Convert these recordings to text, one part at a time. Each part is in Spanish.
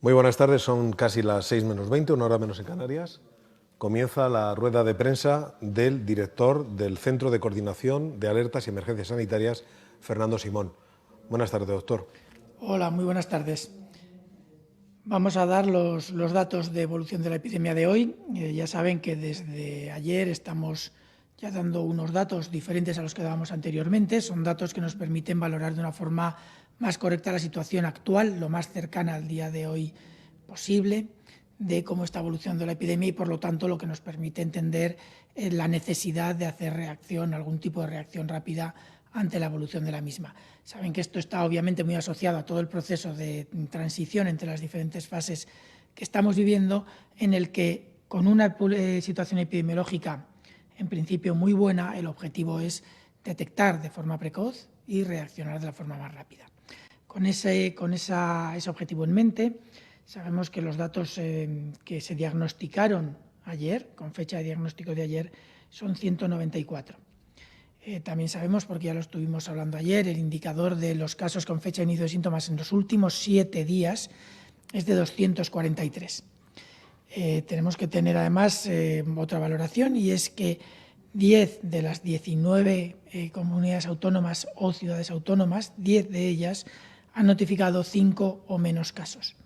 Muy buenas tardes, son casi las 6 menos 20, una hora menos en Canarias. Comienza la rueda de prensa del director del Centro de Coordinación de Alertas y Emergencias Sanitarias, Fernando Simón. Buenas tardes, doctor. Hola, muy buenas tardes. Vamos a dar los datos de evolución de la epidemia de hoy. Ya saben que desde ayer estamos ya dando unos datos diferentes a los que dábamos anteriormente. Son datos que nos permiten valorar de una forma más correcta la situación actual, lo más cercana al día de hoy posible, de cómo está evolucionando la epidemia y, por lo tanto, lo que nos permite entender la necesidad de hacer algún tipo de reacción rápida ante la evolución de la misma. Saben que esto está obviamente muy asociado a todo el proceso de transición entre las diferentes fases que estamos viviendo, en el que con una situación epidemiológica en principio muy buena, el objetivo es detectar de forma precoz y reaccionar de la forma más rápida. Con ese objetivo en mente, sabemos que los datos que se diagnosticaron ayer, con fecha de diagnóstico de ayer, son 194. También sabemos, porque ya lo estuvimos hablando ayer, el indicador de los casos con fecha de inicio de síntomas en los últimos 7 días es de 243. Tenemos que tener además otra valoración, y es que 10 de las 19 comunidades autónomas o ciudades autónomas, 10 de ellas han notificado 5 o menos casos.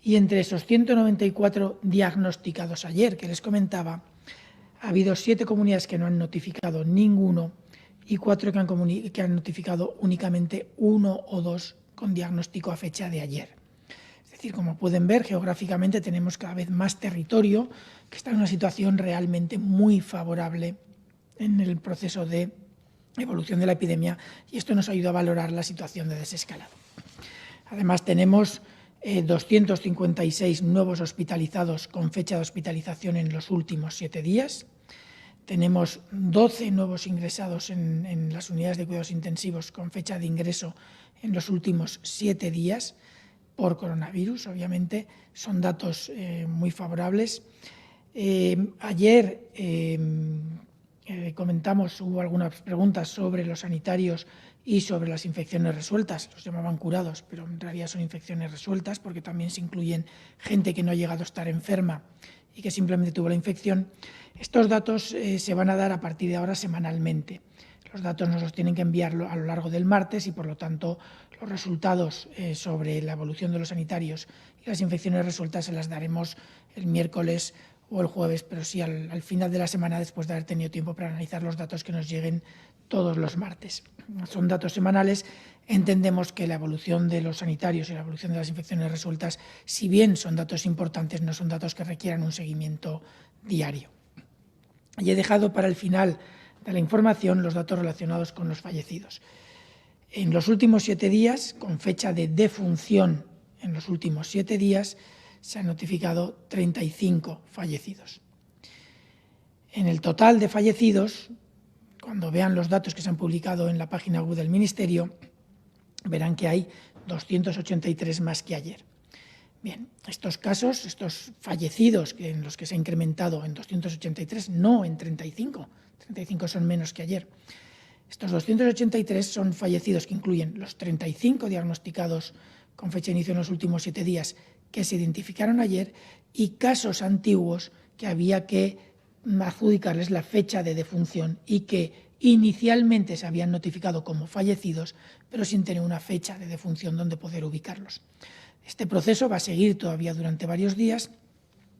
Y entre esos 194 diagnosticados ayer que les comentaba, ha habido 7 comunidades que no han notificado ninguno y 4 que han notificado únicamente 1 o 2 con diagnóstico a fecha de ayer. Es decir, como pueden ver, geográficamente tenemos cada vez más territorio que está en una situación realmente muy favorable en el proceso de evolución de la epidemia, y esto nos ayuda a valorar la situación de desescalado. Además, tenemos 256 nuevos hospitalizados con fecha de hospitalización en los últimos 7 días. Tenemos 12 nuevos ingresados en las unidades de cuidados intensivos con fecha de ingreso en los últimos 7 días por coronavirus. Obviamente son datos muy favorables. Ayer comentamos, hubo algunas preguntas sobre los sanitarios y sobre las infecciones resueltas. Los llamaban curados, pero en realidad son infecciones resueltas, porque también se incluyen gente que no ha llegado a estar enferma y que simplemente tuvo la infección. Estos datos se van a dar a partir de ahora semanalmente. Los datos nos los tienen que enviar a lo largo del martes y, por lo tanto, los resultados sobre la evolución de los sanitarios y las infecciones resueltas se las daremos el miércoles o el jueves, pero sí al final de la semana, después de haber tenido tiempo para analizar los datos que nos lleguen todos los martes. Son datos semanales. Entendemos que la evolución de los sanitarios y la evolución de las infecciones resueltas, si bien son datos importantes, no son datos que requieran un seguimiento diario. Y he dejado para el final de la información los datos relacionados con los fallecidos. En los últimos 7 días, con fecha de defunción en los últimos 7 días, se han notificado 35 fallecidos. En el total de fallecidos, cuando vean los datos que se han publicado en la página web del Ministerio, verán que hay 283 más que ayer. Bien, estos casos, estos fallecidos en los que se ha incrementado en 283, no en 35, 35 son menos que ayer. Estos 283 son fallecidos que incluyen los 35 diagnosticados con fecha de inicio en los últimos 7 días que se identificaron ayer y casos antiguos que había que adjudicarles la fecha de defunción y que inicialmente se habían notificado como fallecidos, pero sin tener una fecha de defunción donde poder ubicarlos. Este proceso va a seguir todavía durante varios días,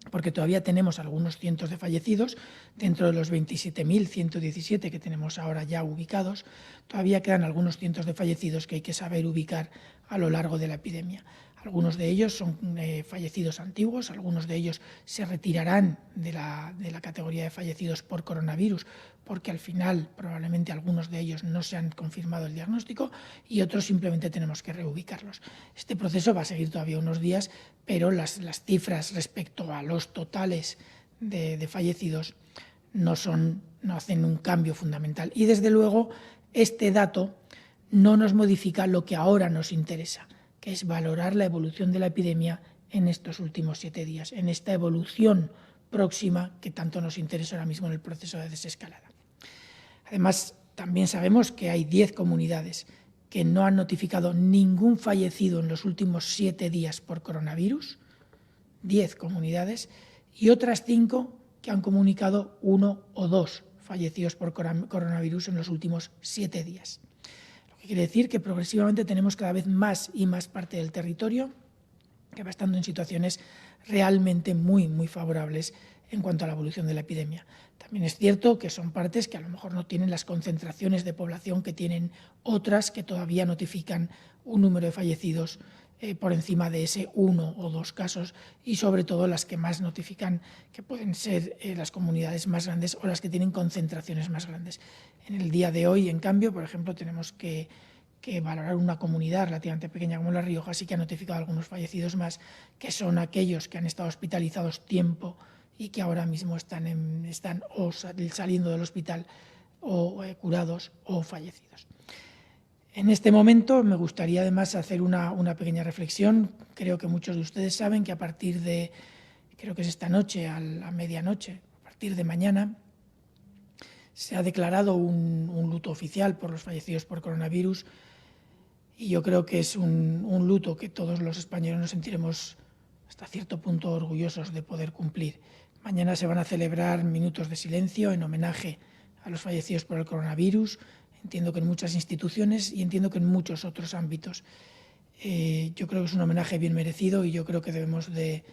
porque todavía tenemos algunos cientos de fallecidos. Dentro de los 27.117 que tenemos ahora ya ubicados, todavía quedan algunos cientos de fallecidos que hay que saber ubicar a lo largo de la epidemia. Algunos de ellos son fallecidos antiguos, algunos de ellos se retirarán de la categoría de fallecidos por coronavirus, porque al final probablemente algunos de ellos no se han confirmado el diagnóstico, y otros simplemente tenemos que reubicarlos. Este proceso va a seguir todavía unos días, pero las cifras respecto a los totales de fallecidos no hacen un cambio fundamental. Y desde luego este dato no nos modifica lo que ahora nos interesa, que es valorar la evolución de la epidemia en estos últimos 7 días, en esta evolución próxima que tanto nos interesa ahora mismo en el proceso de desescalada. Además, también sabemos que hay 10 comunidades que no han notificado ningún fallecido en los últimos 7 días por coronavirus, 10 comunidades, y otras 5 que han comunicado 1 o 2 fallecidos por coronavirus en los últimos 7 días. Lo que quiere decir que progresivamente tenemos cada vez más y más parte del territorio que va estando en situaciones realmente muy, muy favorables en cuanto a la evolución de la epidemia. También es cierto que son partes que a lo mejor no tienen las concentraciones de población que tienen otras que todavía notifican un número de fallecidos por encima de ese 1 o 2 casos, y sobre todo las que más notifican, que pueden ser las comunidades más grandes o las que tienen concentraciones más grandes. En el día de hoy, en cambio, por ejemplo, tenemos que valorar una comunidad relativamente pequeña como La Rioja, sí que ha notificado algunos fallecidos más, que son aquellos que han estado hospitalizados tiempo y que ahora mismo están o saliendo del hospital o curados o fallecidos. En este momento me gustaría además hacer una pequeña reflexión. Creo que muchos de ustedes saben que a partir de, creo que es esta noche, a la medianoche, a partir de mañana, se ha declarado un luto oficial por los fallecidos por coronavirus, y yo creo que es un luto que todos los españoles nos sentiremos hasta cierto punto orgullosos de poder cumplir. Mañana se van a celebrar minutos de silencio en homenaje a los fallecidos por el coronavirus. Entiendo que en muchas instituciones y entiendo que en muchos otros ámbitos. Yo creo que es un homenaje bien merecido y yo creo que debemos de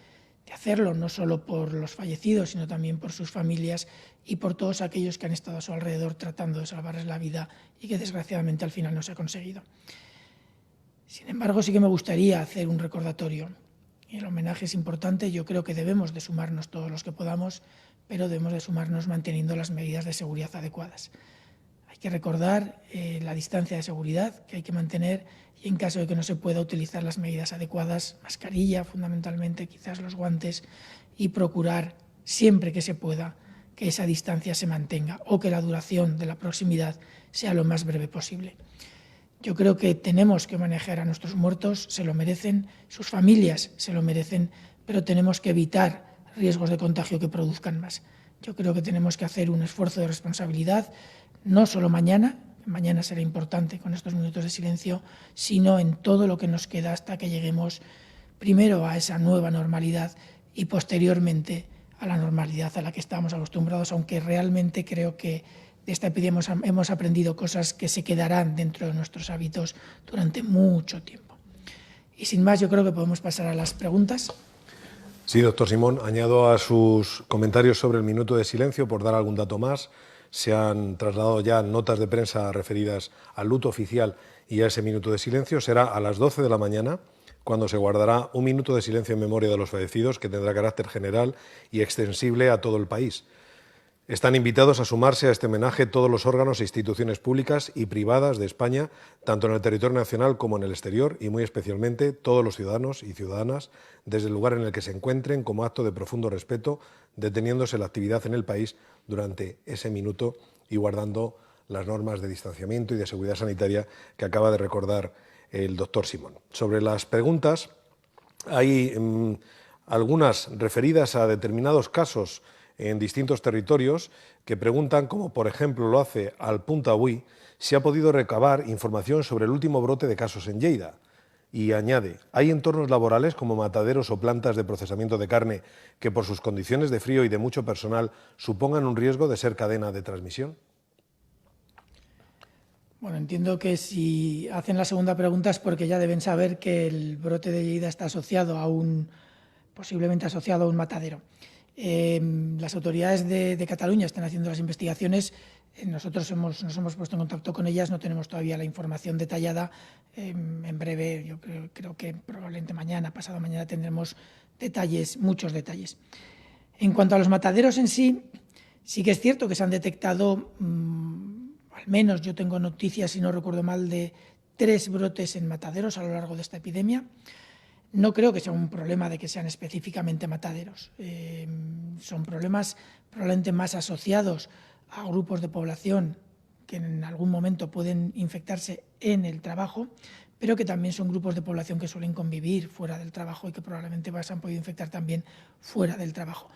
hacerlo no solo por los fallecidos, sino también por sus familias y por todos aquellos que han estado a su alrededor tratando de salvarles la vida y que desgraciadamente al final no se ha conseguido. Sin embargo, sí que me gustaría hacer un recordatorio. El homenaje es importante, yo creo que debemos de sumarnos todos los que podamos, pero debemos de sumarnos manteniendo las medidas de seguridad adecuadas. Hay que recordar la distancia de seguridad que hay que mantener y en caso de que no se pueda utilizar las medidas adecuadas, mascarilla fundamentalmente, quizás los guantes, y procurar siempre que se pueda que esa distancia se mantenga o que la duración de la proximidad sea lo más breve posible. Yo creo que tenemos que manejar a nuestros muertos, se lo merecen, sus familias se lo merecen, pero tenemos que evitar riesgos de contagio que produzcan más. Yo creo que tenemos que hacer un esfuerzo de responsabilidad, no solo mañana será importante con estos minutos de silencio, sino en todo lo que nos queda hasta que lleguemos primero a esa nueva normalidad y posteriormente a la normalidad a la que estamos acostumbrados, aunque realmente creo que de esta epidemia hemos aprendido cosas que se quedarán dentro de nuestros hábitos durante mucho tiempo. Y sin más, yo creo que podemos pasar a las preguntas. Sí, doctor Simón, añado a sus comentarios sobre el minuto de silencio, por dar algún dato más. Se han trasladado ya notas de prensa referidas al luto oficial y a ese minuto de silencio. Será a las 12 de la mañana, cuando se guardará un minuto de silencio en memoria de los fallecidos, que tendrá carácter general y extensible a todo el país. Están invitados a sumarse a este homenaje todos los órganos e instituciones públicas y privadas de España, tanto en el territorio nacional como en el exterior, y muy especialmente todos los ciudadanos y ciudadanas, desde el lugar en el que se encuentren, como acto de profundo respeto, deteniéndose la actividad en el país durante ese minuto y guardando las normas de distanciamiento y de seguridad sanitaria que acaba de recordar el doctor Simón. Sobre las preguntas, hay algunas referidas a determinados casos en distintos territorios que preguntan, como por ejemplo lo hace Al Punt Avui, si ha podido recabar información sobre el último brote de casos en Lleida. Y añade, ¿hay entornos laborales como mataderos o plantas de procesamiento de carne que por sus condiciones de frío y de mucho personal supongan un riesgo de ser cadena de transmisión? Bueno, entiendo que si hacen la segunda pregunta es porque ya deben saber que el brote de Lleida está asociado posiblemente asociado a un matadero. Las autoridades de Cataluña están haciendo las investigaciones. Nosotros nos hemos puesto en contacto con ellas, no tenemos todavía la información detallada. En breve, yo creo que probablemente mañana, pasado mañana, tendremos muchos detalles. En cuanto a los mataderos en sí, sí que es cierto que se han detectado, al menos yo tengo noticias, si no recuerdo mal, de 3 brotes en mataderos a lo largo de esta epidemia. No creo que sea un problema de que sean específicamente mataderos. Son problemas probablemente más asociados a grupos de población que en algún momento pueden infectarse en el trabajo, pero que también son grupos de población que suelen convivir fuera del trabajo y que probablemente se han podido infectar también fuera del trabajo.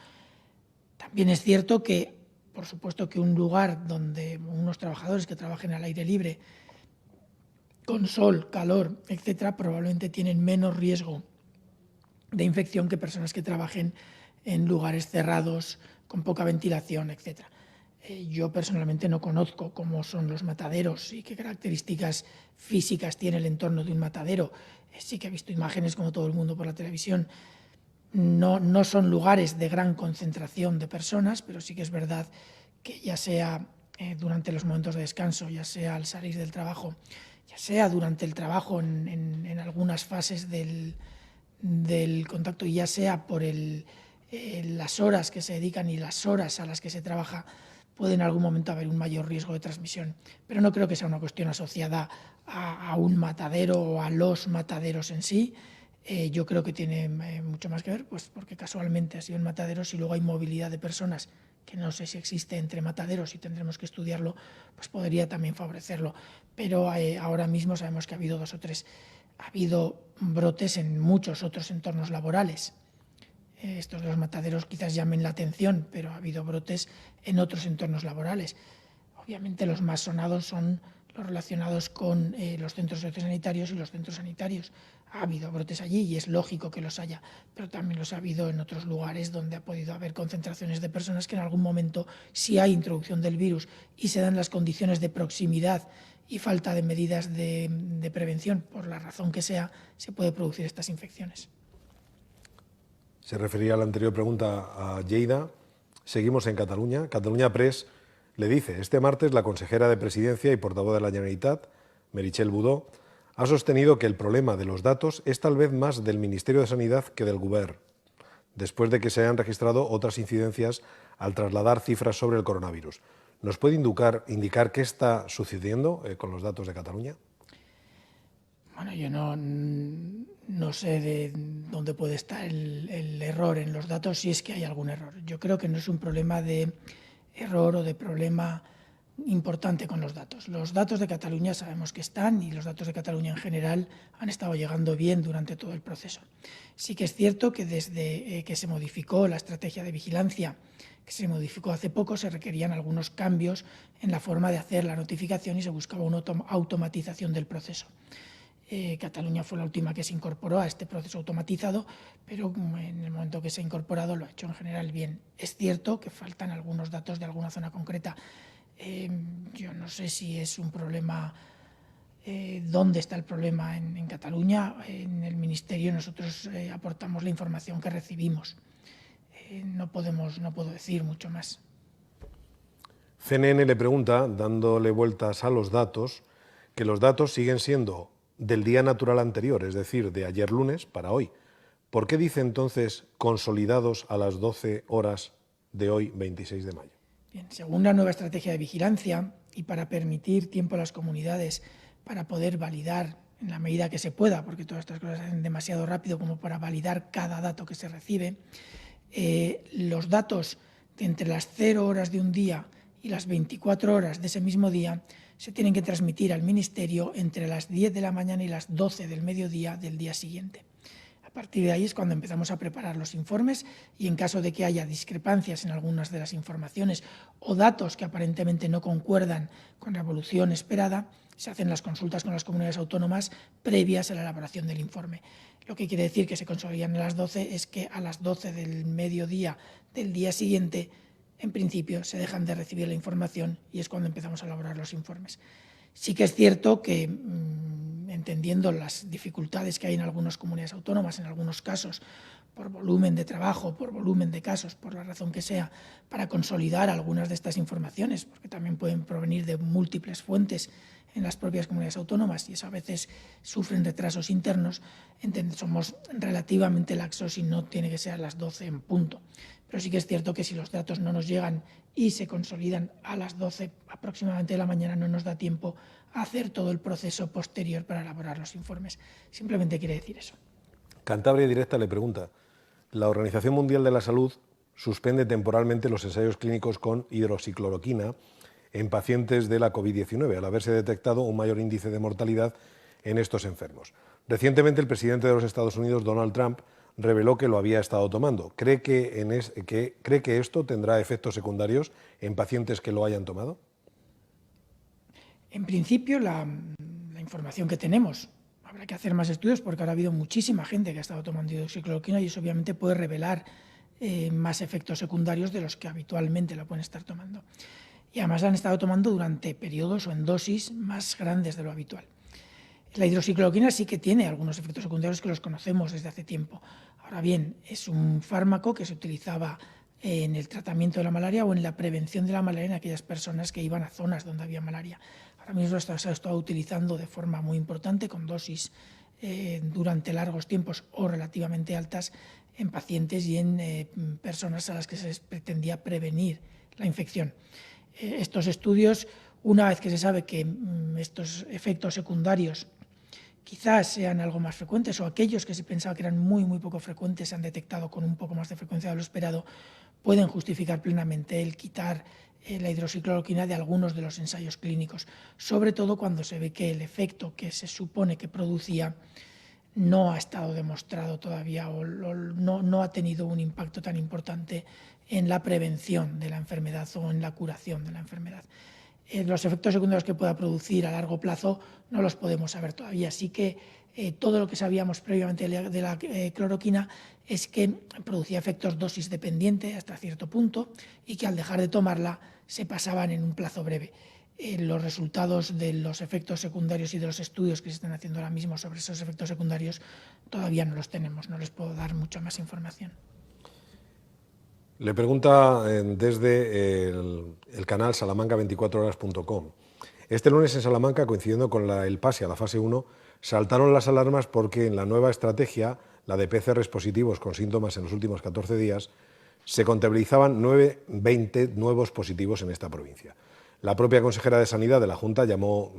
También es cierto que, por supuesto, que un lugar donde unos trabajadores que trabajen al aire libre con sol, calor, etcétera, probablemente tienen menos riesgo de infección que personas que trabajen en lugares cerrados, con poca ventilación, etcétera. Yo personalmente no conozco cómo son los mataderos y qué características físicas tiene el entorno de un matadero. Sí que he visto imágenes, como todo el mundo, por la televisión. No son lugares de gran concentración de personas, pero sí que es verdad que ya sea durante los momentos de descanso, ya sea al salir del trabajo, ya sea durante el trabajo en algunas fases del contacto, y ya sea por las horas que se dedican y las horas a las que se trabaja, puede en algún momento haber un mayor riesgo de transmisión. Pero no creo que sea una cuestión asociada a un matadero o a los mataderos en sí. Yo creo que tiene mucho más que ver, pues porque casualmente ha sido en mataderos, y luego hay movilidad de personas, que no sé si existe entre mataderos y tendremos que estudiarlo, pues podría también favorecerlo. Pero ahora mismo sabemos que ha habido ha habido brotes en muchos otros entornos laborales. Estos de los mataderos quizás llamen la atención, pero ha habido brotes en otros entornos laborales. Obviamente los más sonados son los relacionados con los centros sociosanitarios y los centros sanitarios. Ha habido brotes allí y es lógico que los haya, pero también los ha habido en otros lugares donde ha podido haber concentraciones de personas que en algún momento, si hay introducción del virus y se dan las condiciones de proximidad y falta de medidas de prevención, por la razón que sea, se puede producir estas infecciones. Se refería a la anterior pregunta a Lleida. Seguimos en Cataluña. Catalunya Press le dice: este martes la consejera de Presidencia y portavoz de la Generalitat, Meritxell Budó, ha sostenido que el problema de los datos es tal vez más del Ministerio de Sanidad que del Govern, después de que se hayan registrado otras incidencias al trasladar cifras sobre el coronavirus. ¿Nos puede indicar qué está sucediendo con los datos de Cataluña? Bueno, yo no sé de dónde puede estar el error en los datos, si es que hay algún error. Yo creo que no es un problema de error o de problema importante con los datos. Los datos de Cataluña sabemos que están, y los datos de Cataluña en general han estado llegando bien durante todo el proceso. Sí que es cierto que desde que se modificó la estrategia de vigilancia, que se modificó hace poco, se requerían algunos cambios en la forma de hacer la notificación y se buscaba una automatización del proceso. Cataluña fue la última que se incorporó a este proceso automatizado, pero en el momento que se ha incorporado lo ha hecho en general bien. Es cierto que faltan algunos datos de alguna zona concreta. Yo no sé si es un problema, dónde está el problema en Cataluña. En el Ministerio nosotros aportamos la información que recibimos. No puedo decir mucho más. CNN le pregunta, dándole vueltas a los datos, que los datos siguen siendo del día natural anterior, es decir, de ayer lunes para hoy. ¿Por qué dice entonces consolidados a las 12 horas de hoy, 26 de mayo? Bien, según la nueva estrategia de vigilancia, y para permitir tiempo a las comunidades para poder validar en la medida que se pueda, porque todas estas cosas se hacen demasiado rápido como para validar cada dato que se recibe, los datos de entre las 0 horas de un día y las 24 horas de ese mismo día se tienen que transmitir al Ministerio entre las 10 de la mañana y las 12 del mediodía del día siguiente. A partir de ahí es cuando empezamos a preparar los informes, y en caso de que haya discrepancias en algunas de las informaciones o datos que aparentemente no concuerdan con la evolución esperada, se hacen las consultas con las comunidades autónomas previas a la elaboración del informe. Lo que quiere decir que se consolidan a las 12 es que a las 12 del mediodía del día siguiente, en principio, se dejan de recibir la información, y es cuando empezamos a elaborar los informes. Sí que es cierto que, entendiendo las dificultades que hay en algunas comunidades autónomas, en algunos casos, por volumen de trabajo, por volumen de casos, por la razón que sea, para consolidar algunas de estas informaciones, porque también pueden provenir de múltiples fuentes en las propias comunidades autónomas, y eso a veces sufren retrasos internos, somos relativamente laxos y no tiene que ser a las 12 en punto. Pero sí que es cierto que si los datos no nos llegan y se consolidan a las 12 aproximadamente de la mañana, no nos da tiempo a hacer todo el proceso posterior para elaborar los informes. Simplemente quiere decir eso. Cantabria Directa le pregunta: la Organización Mundial de la Salud suspende temporalmente los ensayos clínicos con hidroxicloroquina en pacientes de la COVID-19, al haberse detectado un mayor índice de mortalidad en estos enfermos. Recientemente, el presidente de los Estados Unidos, Donald Trump, reveló que lo había estado tomando. ¿Cree que esto tendrá efectos secundarios en pacientes que lo hayan tomado? En principio, la información que tenemos, habrá que hacer más estudios porque ahora ha habido muchísima gente que ha estado tomando hidroxicloroquina y eso obviamente puede revelar más efectos secundarios de los que habitualmente la pueden estar tomando. Y además la han estado tomando durante periodos o en dosis más grandes de lo habitual. La hidroxicloroquina sí que tiene algunos efectos secundarios que los conocemos desde hace tiempo. Ahora bien, es un fármaco que se utilizaba en el tratamiento de la malaria o en la prevención de la malaria en aquellas personas que iban a zonas donde había malaria. Ahora mismo se ha estado utilizando de forma muy importante, con dosis durante largos tiempos o relativamente altas, en pacientes y en personas a las que se les pretendía prevenir la infección. Estos estudios, una vez que se sabe que estos efectos secundarios quizás sean algo más frecuentes o aquellos que se pensaba que eran muy poco frecuentes se han detectado con un poco más de frecuencia de lo esperado, pueden justificar plenamente el quitar la hidroxicloroquina de algunos de los ensayos clínicos, sobre todo cuando se ve que el efecto que se supone que producía no ha estado demostrado todavía o no ha tenido un impacto tan importante en la prevención de la enfermedad o en la curación de la enfermedad. Los efectos secundarios que pueda producir a largo plazo no los podemos saber todavía. Así que todo lo que sabíamos previamente de la cloroquina es que producía efectos dosis dependiente hasta cierto punto y que al dejar de tomarla se pasaban en un plazo breve. Los resultados de los efectos secundarios y de los estudios que se están haciendo ahora mismo sobre esos efectos secundarios todavía no los tenemos, no les puedo dar mucha más información. Le pregunta desde el canal salamanca24horas.com. Este lunes en Salamanca, coincidiendo con el pase a la fase 1, saltaron las alarmas porque en la nueva estrategia, la de PCRs positivos con síntomas en los últimos 14 días, se contabilizaban 20 nuevos positivos en esta provincia. La propia consejera de Sanidad de la Junta llamó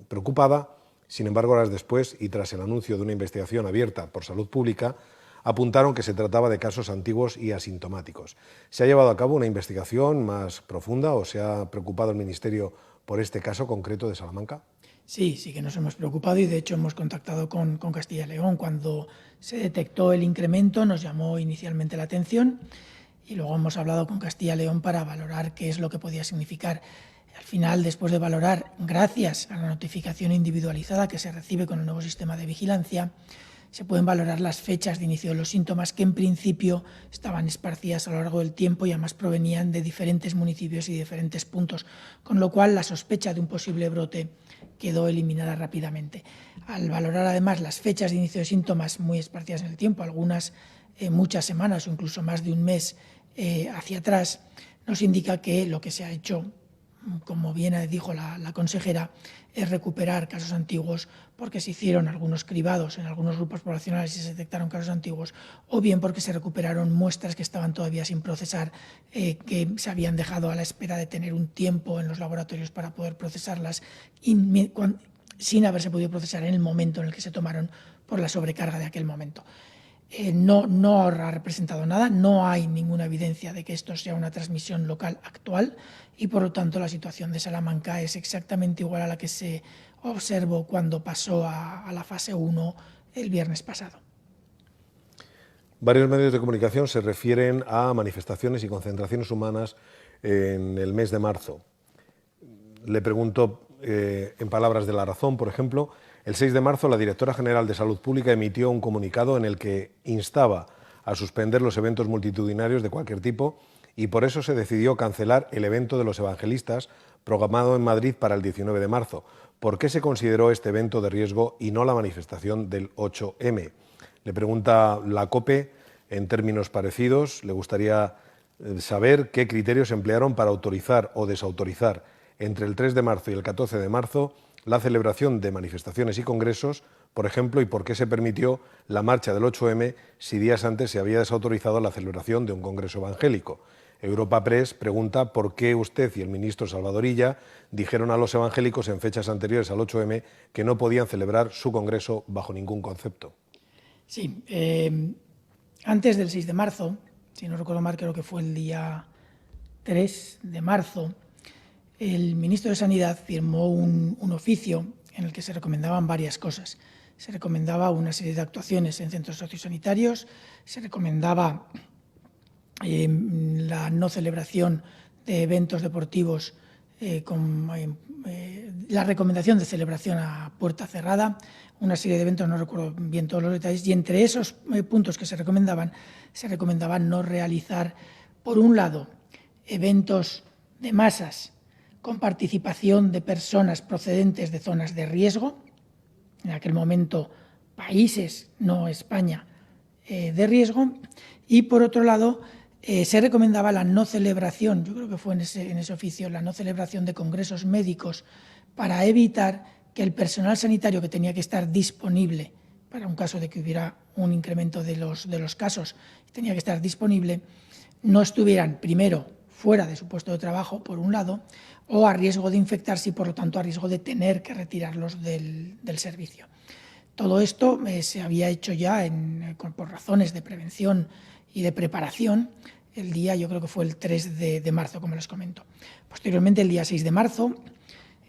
preocupada, sin embargo, horas después y tras el anuncio de una investigación abierta por Salud Pública, apuntaron que se trataba de casos antiguos y asintomáticos. ¿Se ha llevado a cabo una investigación más profunda o se ha preocupado el Ministerio por este caso concreto de Salamanca? Sí que nos hemos preocupado y de hecho hemos contactado con Castilla y León. Cuando se detectó el incremento nos llamó inicialmente la atención y luego hemos hablado con Castilla y León para valorar qué es lo que podía significar. Al final, después de valorar, gracias a la notificación individualizada que se recibe con el nuevo sistema de vigilancia, se pueden valorar las fechas de inicio de los síntomas que en principio estaban esparcidas a lo largo del tiempo y además provenían de diferentes municipios y diferentes puntos, con lo cual la sospecha de un posible brote quedó eliminada rápidamente. Al valorar además las fechas de inicio de síntomas muy esparcidas en el tiempo, algunas muchas semanas o incluso más de un mes hacia atrás, nos indica que lo que se ha hecho, como bien dijo la consejera, es recuperar casos antiguos porque se hicieron algunos cribados en algunos grupos poblacionales y se detectaron casos antiguos, o bien porque se recuperaron muestras que estaban todavía sin procesar, que se habían dejado a la espera de tener un tiempo en los laboratorios para poder procesarlas sin haberse podido procesar en el momento en el que se tomaron por la sobrecarga de aquel momento. No ha representado nada, no hay ninguna evidencia de que esto sea una transmisión local actual y por lo tanto la situación de Salamanca es exactamente igual a la que se observó cuando pasó a la fase 1 el viernes pasado. Varios medios de comunicación se refieren a manifestaciones y concentraciones humanas en el mes de marzo. Le pregunto, en palabras de La Razón, por ejemplo, el 6 de marzo la directora general de Salud Pública emitió un comunicado en el que instaba a suspender los eventos multitudinarios de cualquier tipo y por eso se decidió cancelar el evento de los evangelistas programado en Madrid para el 19 de marzo. ¿Por qué se consideró este evento de riesgo y no la manifestación del 8M? Le pregunta la COPE en términos parecidos. Le gustaría saber qué criterios emplearon para autorizar o desautorizar entre el 3 de marzo y el 14 de marzo la celebración de manifestaciones y congresos, por ejemplo, y por qué se permitió la marcha del 8M si días antes se había desautorizado la celebración de un congreso evangélico. Europa Press pregunta por qué usted y el ministro Salvador Illa dijeron a los evangélicos en fechas anteriores al 8M que no podían celebrar su congreso bajo ningún concepto. Sí, antes del 6 de marzo, si no recuerdo mal, creo que fue el día 3 de marzo, el ministro de Sanidad firmó un oficio en el que se recomendaban varias cosas. Se recomendaba una serie de actuaciones en centros sociosanitarios, se recomendaba la no celebración de eventos deportivos con la recomendación de celebración a puerta cerrada, una serie de eventos, no recuerdo bien todos los detalles, y entre esos puntos que se recomendaban no realizar, por un lado, eventos de masas con participación de personas procedentes de zonas de riesgo, en aquel momento países, no España, de riesgo, y por otro lado se recomendaba la no celebración, yo creo que fue en ese oficio, la no celebración de congresos médicos para evitar que el personal sanitario que tenía que estar disponible para un caso de que hubiera un incremento de los casos, tenía que estar disponible, no estuvieran primero fuera de su puesto de trabajo, por un lado, o a riesgo de infectarse y, por lo tanto, a riesgo de tener que retirarlos del servicio. Todo esto se había hecho ya por razones de prevención y de preparación el día, yo creo que fue el 3 de marzo, como les comento. Posteriormente, el día 6 de marzo,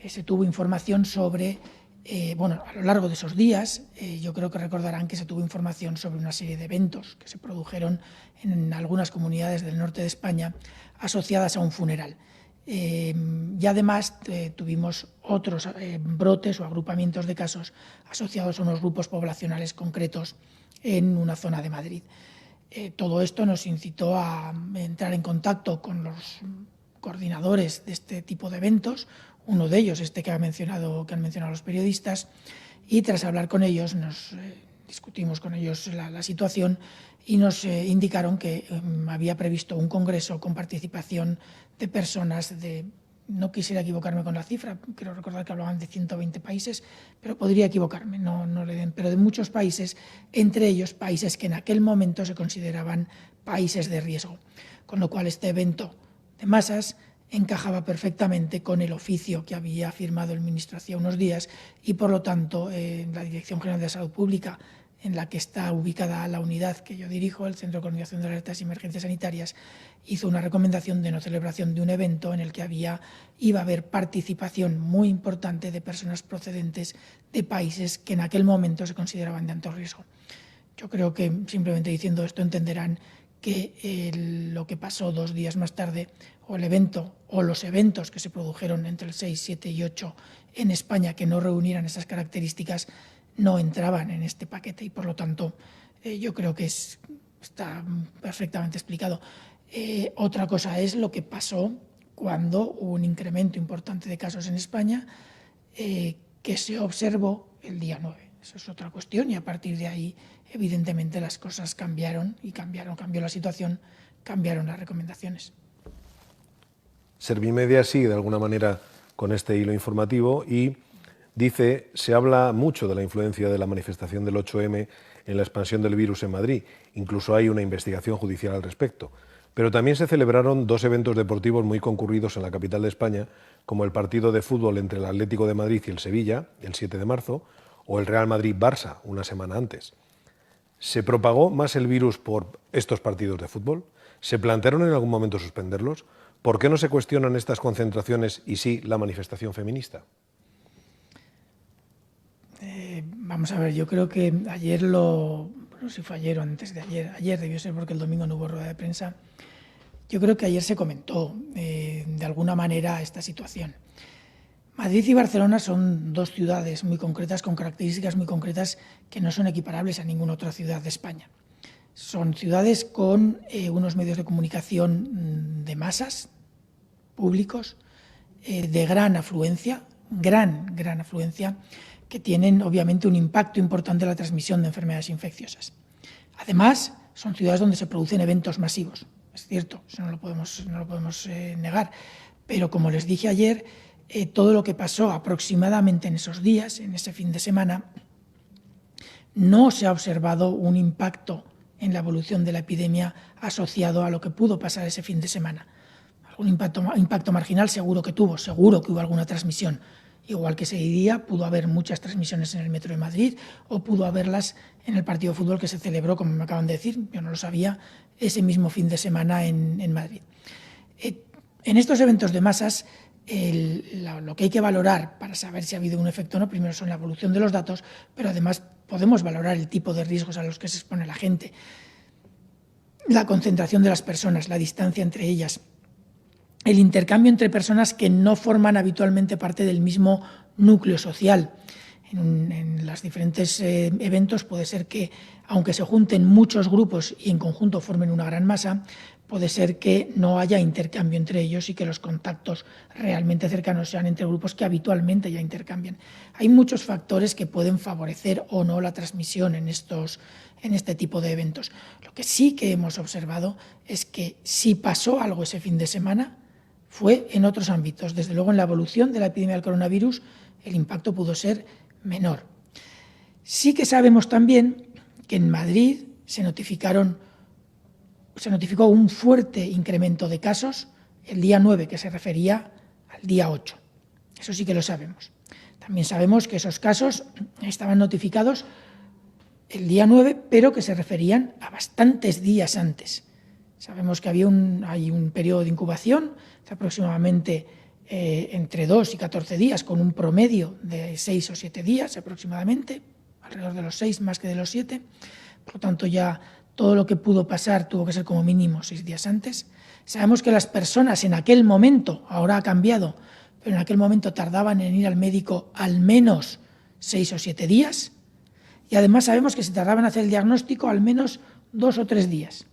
se tuvo información sobre, a lo largo de esos días, yo creo que recordarán que se tuvo información sobre una serie de eventos que se produjeron en algunas comunidades del norte de España asociadas a un funeral. Y además tuvimos otros brotes o agrupamientos de casos asociados a unos grupos poblacionales concretos en una zona de Madrid. Todo esto nos incitó a entrar en contacto con los coordinadores de este tipo de eventos, uno de ellos que han mencionado los periodistas, y tras hablar con ellos discutimos con ellos la situación y nos indicaron que había previsto un congreso con participación de personas no quisiera equivocarme con la cifra, quiero recordar que hablaban de 120 países, pero podría equivocarme, pero de muchos países, entre ellos países que en aquel momento se consideraban países de riesgo, con lo cual este evento de masas encajaba perfectamente con el oficio que había firmado el ministro hacía unos días y, por lo tanto, la Dirección General de Salud Pública, en la que está ubicada la unidad que yo dirijo, el Centro de Coordinación de Alertas y Emergencias Sanitarias, hizo una recomendación de no celebración de un evento en el que iba a haber participación muy importante de personas procedentes de países que en aquel momento se consideraban de alto riesgo. Yo creo que simplemente diciendo esto entenderán que lo que pasó 2 días más tarde, o el evento o los eventos que se produjeron entre el 6, 7 y 8 en España que no reunieran esas características, no entraban en este paquete y, por lo tanto, yo creo que está perfectamente explicado. Otra cosa es lo que pasó cuando hubo un incremento importante de casos en España que se observó el día 9. Eso es otra cuestión y a partir de ahí, evidentemente, las cosas cambió la situación, cambiaron las recomendaciones. Servimedia sigue de alguna manera con este hilo informativo y dice, se habla mucho de la influencia de la manifestación del 8M en la expansión del virus en Madrid. Incluso hay una investigación judicial al respecto. Pero también se celebraron 2 eventos deportivos muy concurridos en la capital de España, como el partido de fútbol entre el Atlético de Madrid y el Sevilla, el 7 de marzo, o el Real Madrid-Barça, una semana antes. ¿Se propagó más el virus por estos partidos de fútbol? ¿Se plantearon en algún momento suspenderlos? ¿Por qué no se cuestionan estas concentraciones y sí la manifestación feminista? Vamos a ver, yo creo que ayer no sé si fue ayer o antes de ayer debió ser porque el domingo no hubo rueda de prensa, yo creo que ayer se comentó de alguna manera esta situación. Madrid y Barcelona son 2 ciudades muy concretas, con características muy concretas que no son equiparables a ninguna otra ciudad de España. Son ciudades con unos medios de comunicación de masas, públicos, de gran afluencia, que tienen obviamente un impacto importante en la transmisión de enfermedades infecciosas. Además, son ciudades donde se producen eventos masivos, es cierto, eso no lo podemos negar, pero como les dije ayer, todo lo que pasó aproximadamente en esos días, en ese fin de semana, no se ha observado un impacto en la evolución de la epidemia asociado a lo que pudo pasar ese fin de semana. Algún impacto marginal seguro que hubo alguna transmisión. Igual que ese día pudo haber muchas transmisiones en el metro de Madrid o pudo haberlas en el partido de fútbol que se celebró, como me acaban de decir, yo no lo sabía, ese mismo fin de semana en Madrid. En estos eventos de masas, lo que hay que valorar para saber si ha habido un efecto o no, primero son la evolución de los datos, pero además podemos valorar el tipo de riesgos a los que se expone la gente, la concentración de las personas, la distancia entre ellas, el intercambio entre personas que no forman habitualmente parte del mismo núcleo social. En los diferentes eventos puede ser que, aunque se junten muchos grupos y en conjunto formen una gran masa, puede ser que no haya intercambio entre ellos y que los contactos realmente cercanos sean entre grupos que habitualmente ya intercambian. Hay muchos factores que pueden favorecer o no la transmisión en este tipo de eventos. Lo que sí que hemos observado es que si pasó algo ese fin de semana, fue en otros ámbitos. Desde luego, en la evolución de la epidemia del coronavirus, el impacto pudo ser menor. Sí que sabemos también que en Madrid se notificó un fuerte incremento de casos el día 9, que se refería al día 8. Eso sí que lo sabemos. También sabemos que esos casos estaban notificados el día 9, pero que se referían a bastantes días antes. Sabemos que hay un periodo de incubación de aproximadamente entre 2 y 14 días, con un promedio de 6 o 7 días aproximadamente, alrededor de los 6 más que de los 7. Por lo tanto, ya todo lo que pudo pasar tuvo que ser como mínimo 6 días antes. Sabemos que las personas en aquel momento, ahora ha cambiado, pero en aquel momento tardaban en ir al médico al menos 6 o 7 días. Y además sabemos que se tardaban en hacer el diagnóstico al menos 2 o 3 días.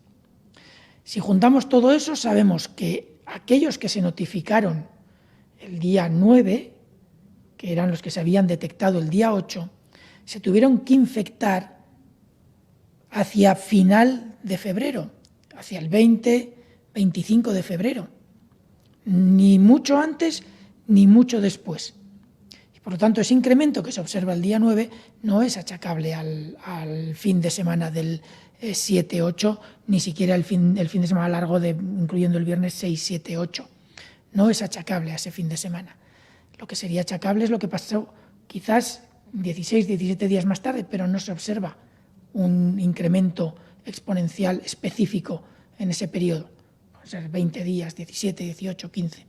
Si juntamos todo eso, sabemos que aquellos que se notificaron el día 9, que eran los que se habían detectado el día 8, se tuvieron que infectar hacia final de febrero, hacia el 20-25 de febrero, ni mucho antes ni mucho después. Y por lo tanto, ese incremento que se observa el día 9 no es achacable al fin de semana del 7-8, ni siquiera el fin de semana largo, incluyendo el viernes 6-7-8. No es achacable a ese fin de semana. Lo que sería achacable es lo que pasó quizás 16-17 días más tarde, pero no se observa un incremento exponencial específico en ese periodo. Puede ser 20 días, 17, 18, 15.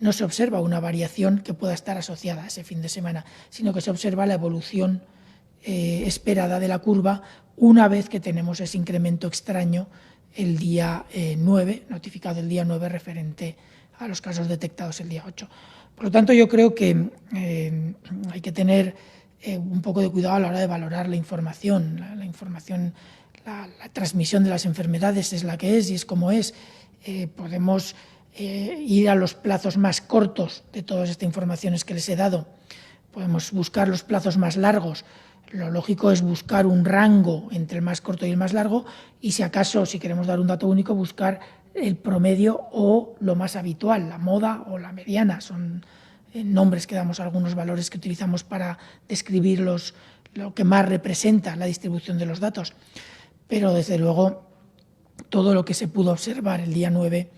No se observa una variación que pueda estar asociada a ese fin de semana, sino que se observa la evolución esperada de la curva una vez que tenemos ese incremento extraño el día 9, notificado el día 9 referente a los casos detectados el día 8. Por lo tanto, yo creo que hay que tener un poco de cuidado a la hora de valorar la información. La información, la transmisión de las enfermedades es la que es y es como es. Podemos ir a los plazos más cortos de todas estas informaciones que les he dado. Podemos buscar los plazos más largos. Lo lógico es buscar un rango entre el más corto y el más largo y, si acaso, si queremos dar un dato único, buscar el promedio o lo más habitual, la moda o la mediana. Son nombres que damos a algunos valores que utilizamos para describir lo que más representa la distribución de los datos. Pero, desde luego, todo lo que se pudo observar el día 9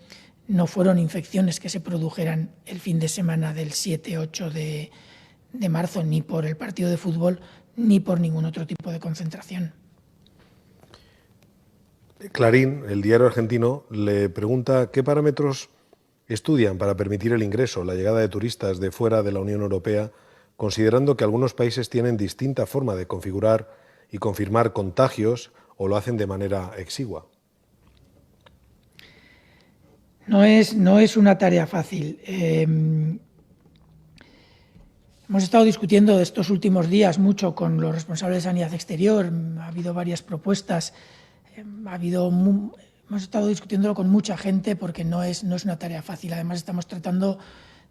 no fueron infecciones que se produjeran el fin de semana del 7-8 de marzo, ni por el partido de fútbol, ni por ningún otro tipo de concentración. Clarín, el diario argentino, le pregunta qué parámetros estudian para permitir el ingreso, la llegada de turistas de fuera de la Unión Europea, considerando que algunos países tienen distinta forma de configurar y confirmar contagios o lo hacen de manera exigua. No es una tarea fácil. Hemos estado discutiendo estos últimos días mucho con los responsables de sanidad exterior, ha habido varias propuestas, hemos estado discutiéndolo con mucha gente porque no es una tarea fácil. Además, estamos tratando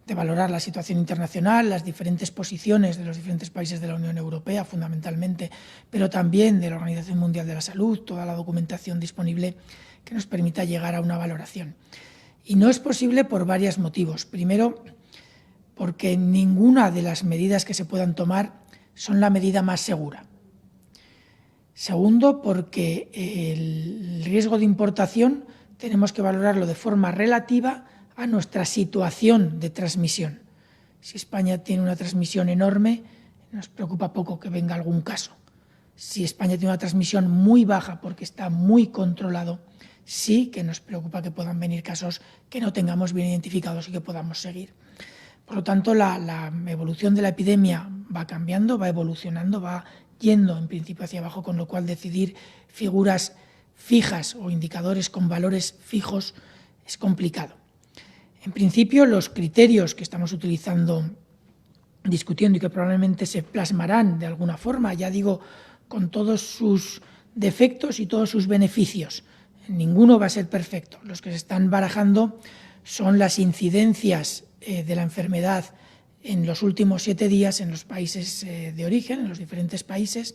de valorar la situación internacional, las diferentes posiciones de los diferentes países de la Unión Europea, fundamentalmente, pero también de la Organización Mundial de la Salud, toda la documentación disponible que nos permita llegar a una valoración. Y no es posible por varios motivos. Primero, porque ninguna de las medidas que se puedan tomar son la medida más segura. Segundo, porque el riesgo de importación tenemos que valorarlo de forma relativa a nuestra situación de transmisión. Si España tiene una transmisión enorme, nos preocupa poco que venga algún caso. Si España tiene una transmisión muy baja porque está muy controlado, sí que nos preocupa que puedan venir casos que no tengamos bien identificados y que podamos seguir. Por lo tanto, la evolución de la epidemia va cambiando, va evolucionando, va yendo en principio hacia abajo, con lo cual decidir figuras fijas o indicadores con valores fijos es complicado. En principio, los criterios que estamos utilizando, discutiendo y que probablemente se plasmarán de alguna forma, ya digo, con todos sus defectos y todos sus beneficios. Ninguno va a ser perfecto. Los que se están barajando son las incidencias de la enfermedad en los últimos 7 días en los países de origen, en los diferentes países,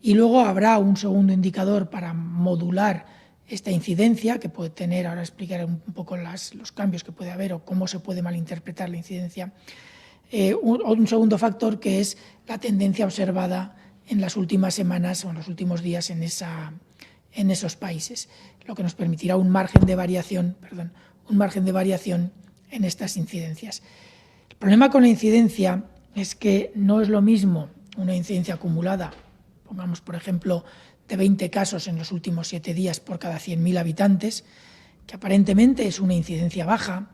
y luego habrá un segundo indicador para modular esta incidencia, que puede tener, ahora explicaré un poco los cambios que puede haber o cómo se puede malinterpretar la incidencia. Un segundo factor, que es la tendencia observada en las últimas semanas o en los últimos días en esos países, lo que nos permitirá un margen de variación en estas incidencias. El problema con la incidencia es que no es lo mismo una incidencia acumulada, pongamos por ejemplo de 20 casos en los últimos 7 días por cada 100.000 habitantes, que aparentemente es una incidencia baja,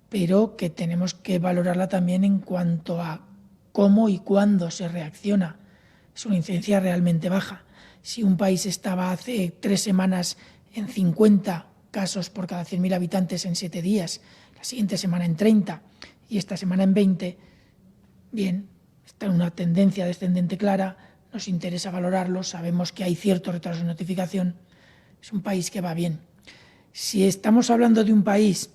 pero que tenemos que valorarla también en cuanto a cómo y cuándo se reacciona. Es una incidencia realmente baja. Si un país estaba hace 3 semanas en 50 casos por cada 100.000 habitantes en 7 días, la siguiente semana en 30 y esta semana en 20, bien, está en una tendencia descendente clara, nos interesa valorarlo, sabemos que hay cierto retraso de notificación, es un país que va bien. Si estamos hablando de un país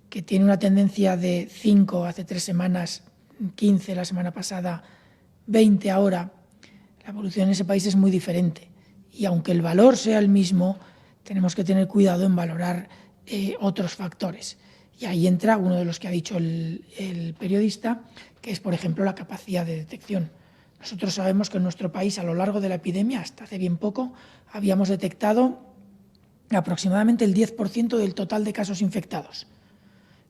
que tiene una tendencia de 5 hace 3 semanas, 15 la semana pasada, 20 ahora, la evolución en ese país es muy diferente. Y aunque el valor sea el mismo, tenemos que tener cuidado en valorar otros factores. Y ahí entra uno de los que ha dicho el periodista, que es, por ejemplo, la capacidad de detección. Nosotros sabemos que en nuestro país, a lo largo de la epidemia, hasta hace bien poco, habíamos detectado aproximadamente el 10% del total de casos infectados.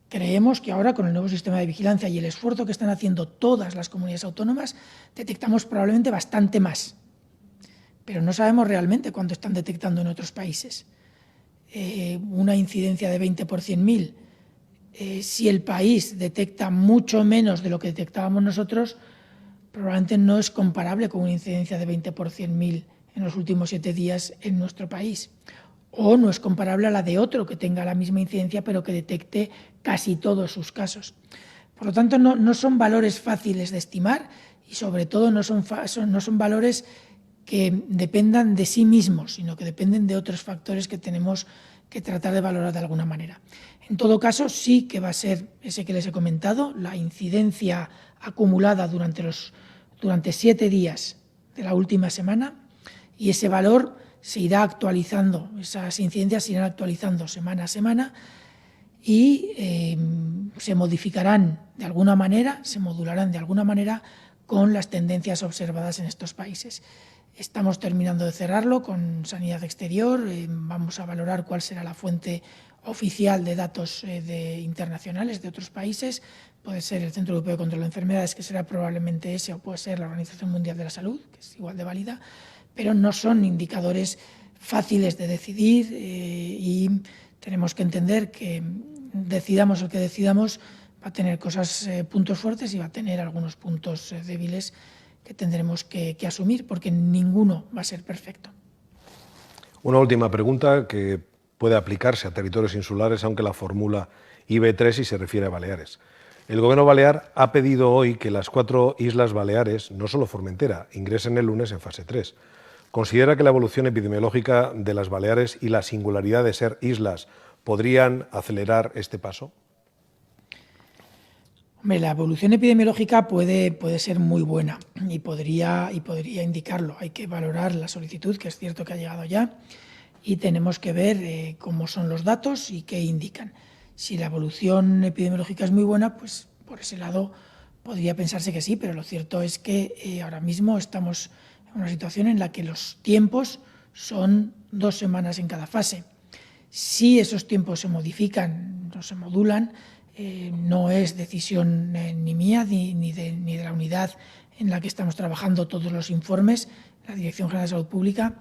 Creemos que ahora, con el nuevo sistema de vigilancia y el esfuerzo que están haciendo todas las comunidades autónomas, detectamos probablemente bastante más. Pero no sabemos realmente cuánto están detectando en otros países. Una incidencia de 20 por 100.000, si el país detecta mucho menos de lo que detectábamos nosotros, probablemente no es comparable con una incidencia de 20 por 100.000 en los últimos 7 días en nuestro país. O no es comparable a la de otro que tenga la misma incidencia pero que detecte casi todos sus casos. Por lo tanto, no son valores fáciles de estimar y sobre todo no son valores que dependan de sí mismos, sino que dependen de otros factores que tenemos que tratar de valorar de alguna manera. En todo caso, sí que va a ser ese que les he comentado, la incidencia acumulada durante 7 días de la última semana, y ese valor se irá actualizando, esas incidencias se irán actualizando semana a semana y se modificarán de alguna manera, se modularán de alguna manera con las tendencias observadas en estos países. Estamos terminando de cerrarlo con Sanidad Exterior, vamos a valorar cuál será la fuente oficial de datos internacionales de otros países, puede ser el Centro Europeo de Control de Enfermedades, que será probablemente ese, o puede ser la Organización Mundial de la Salud, que es igual de válida, pero no son indicadores fáciles de decidir y tenemos que entender que decidamos el que decidamos va a tener puntos fuertes y va a tener algunos puntos débiles que tendremos que asumir, porque ninguno va a ser perfecto. Una última pregunta que puede aplicarse a territorios insulares, aunque la formula IB3 y se refiere a Baleares. El Gobierno balear ha pedido hoy que las 4 islas Baleares, no solo Formentera, ingresen el lunes en fase 3. ¿Considera que la evolución epidemiológica de las Baleares y la singularidad de ser islas podrían acelerar este paso? Hombre, la evolución epidemiológica puede ser muy buena y podría indicarlo. Hay que valorar la solicitud, que es cierto que ha llegado ya, y tenemos que ver cómo son los datos y qué indican. Si la evolución epidemiológica es muy buena, pues por ese lado podría pensarse que sí, pero lo cierto es que ahora mismo estamos en una situación en la que los tiempos son 2 semanas en cada fase. Si esos tiempos se modifican, no se modulan, no es decisión ni mía ni de la unidad en la que estamos trabajando todos los informes. La Dirección General de Salud Pública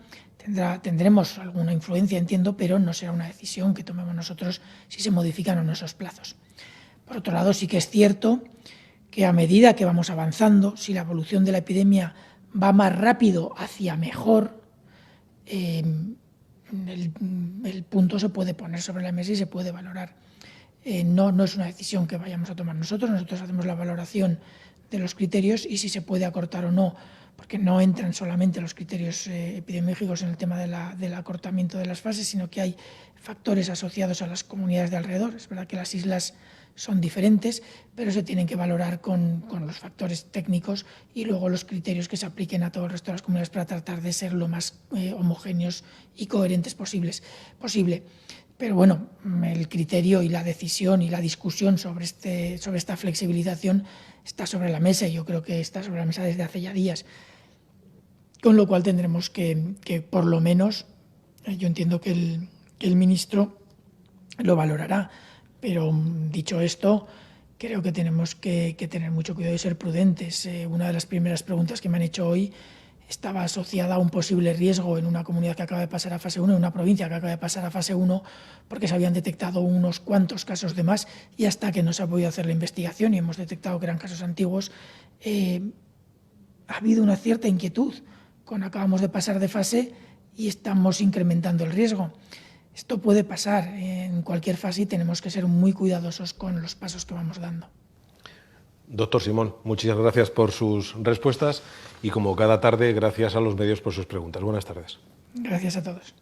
tendremos alguna influencia, entiendo, pero no será una decisión que tomemos nosotros si se modifican o no esos plazos. Por otro lado, sí que es cierto que a medida que vamos avanzando, si la evolución de la epidemia va más rápido hacia mejor, el punto se puede poner sobre la mesa y se puede valorar. no es una decisión que vayamos a tomar nosotros. Nosotros hacemos la valoración de los criterios y si se puede acortar o no, porque no entran solamente los criterios epidemiológicos en el tema del acortamiento de las fases, sino que hay factores asociados a las comunidades de alrededor. Es verdad que las islas son diferentes, pero se tienen que valorar con los factores técnicos y luego los criterios que se apliquen a todo el resto de las comunidades para tratar de ser lo más homogéneos y coherentes posible. Pero bueno, el criterio y la decisión y la discusión sobre esta flexibilización está sobre la mesa y yo creo que está sobre la mesa desde hace ya días. Con lo cual tendremos que por lo menos, yo entiendo que el ministro lo valorará, pero dicho esto, creo que tenemos que tener mucho cuidado y ser prudentes. Una de las primeras preguntas que me han hecho hoy estaba asociada a un posible riesgo en una comunidad que acaba de pasar a fase 1, en una provincia que acaba de pasar a fase 1, porque se habían detectado unos cuantos casos de más y hasta que no se ha podido hacer la investigación y hemos detectado que eran casos antiguos, ha habido una cierta inquietud. Acabamos de pasar de fase y estamos incrementando el riesgo. Esto puede pasar en cualquier fase y tenemos que ser muy cuidadosos con los pasos que vamos dando. Doctor Simón, muchas gracias por sus respuestas y como cada tarde, gracias a los medios por sus preguntas. Buenas tardes. Gracias a todos.